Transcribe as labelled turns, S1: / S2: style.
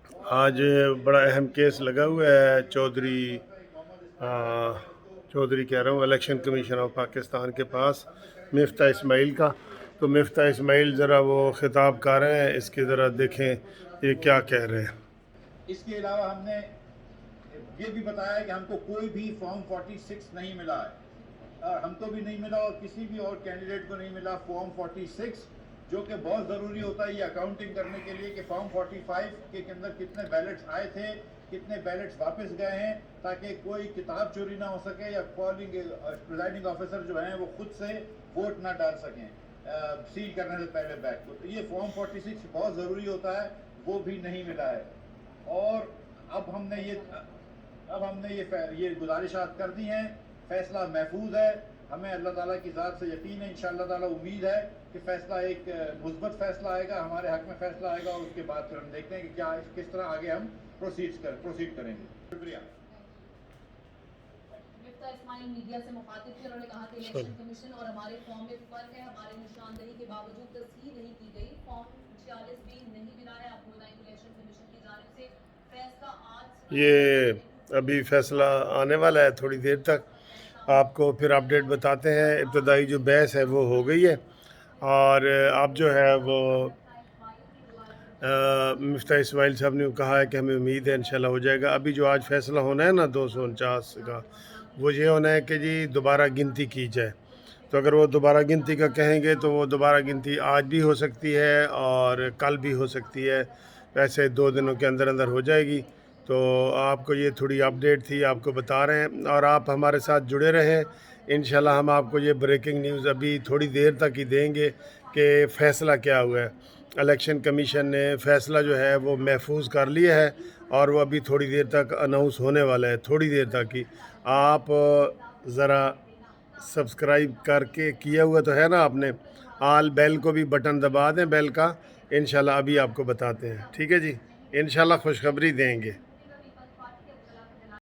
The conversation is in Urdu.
S1: آج بڑا اہم کیس لگا ہوا ہے چودھری کہہ رہا ہوں الیکشن کمیشن آف پاکستان کے پاس مفتاح اسماعیل کا. تو مفتاح اسماعیل ذرا وہ خطاب کر رہے ہیں، اس کی ذرا دیکھیں یہ کیا کہہ رہے ہیں.
S2: اس کے علاوہ ہم نے یہ بھی بتایا کہ ہم کو کوئی بھی فارم 46 نہیں ملا ہے، اور ہم کو بھی نہیں ملا اور کسی بھی اور کینڈیڈیٹ کو نہیں ملا فارم 46، جو کہ بہت ضروری ہوتا ہے یہ اکاؤنٹنگ کرنے کے لیے کہ فارم 45 کے اندر کتنے بیلٹس آئے تھے، کتنے بیلٹس واپس گئے ہیں، تاکہ کوئی کتاب چوری نہ ہو سکے یا پریزائڈنگ آفیسر جو ہیں وہ خود سے ووٹ نہ ڈال سکیں سیل کرنے سے پہلے بیگ کو. تو یہ فارم 46 بہت ضروری ہوتا ہے، وہ بھی نہیں ملا ہے. اور اب ہم نے یہ گزارشات کر دی ہیں. فیصلہ محفوظ ہے، ہمیں اللہ تعالیٰ کی ذات سے یقین ہے، انشاءاللہ تعالیٰ امید ہے کہ فیصلہ ایک مثبت فیصلہ آئے گا، ہمارے حق میں فیصلہ آئے گا، اور اس کے بعد پھر ہم دیکھتے ہیں کہ کیا کس طرح آگے ہم پروسیڈ کریں گے. شکریہ.
S3: مفتاح اسماعیل میڈیا سے مخاطب تھے، انہوں نے کہا کہ الیکشن کمیشن اور ہمارے فارم میں فرق ہے، ہماری نشاندہی کے باوجود تصحیح نہیں کی گئی، فارم 46 بھی نہیں ملا ہے. آپ کو بتائیں کہ الیکشن کمیشن کی جانب سے فیصلہ آج
S1: یہ ابھی فیصلہ آنے والا ہے تھوڑی دیر تک، آپ کو پھر اپڈیٹ بتاتے ہیں. ابتدائی جو بحث ہے وہ ہو گئی ہے، اور اب جو ہے وہ مفتاح اسماعیل صاحب نے کہا ہے کہ ہمیں امید ہے انشاءاللہ ہو جائے گا. ابھی جو آج فیصلہ ہونا ہے نا 249 کا، وہ یہ ہونا ہے کہ جی دوبارہ گنتی کی جائے. تو اگر وہ دوبارہ گنتی کا کہیں گے تو وہ دوبارہ گنتی آج بھی ہو سکتی ہے اور کل بھی ہو سکتی ہے، ویسے 2 دنوں کے اندر اندر ہو جائے گی. تو آپ کو یہ تھوڑی اپڈیٹ تھی، آپ کو بتا رہے ہیں، اور آپ ہمارے ساتھ جڑے رہیں. انشاءاللہ ہم آپ کو یہ بریکنگ نیوز ابھی تھوڑی دیر تک ہی دیں گے کہ فیصلہ کیا ہوا ہے. الیکشن کمیشن نے فیصلہ جو ہے وہ محفوظ کر لیا ہے، اور وہ ابھی تھوڑی دیر تک اناؤنس ہونے والا ہے، تھوڑی دیر تک ہی. آپ ذرا سبسکرائب کر کے کیا ہوا تو ہے نا آپ نے، آل بیل کو بھی بٹن دبا دیں بیل کا. انشاءاللہ ابھی آپ کو بتاتے ہیں، ٹھیک ہے جی. انشاءاللہ خوشخبری دیں گے.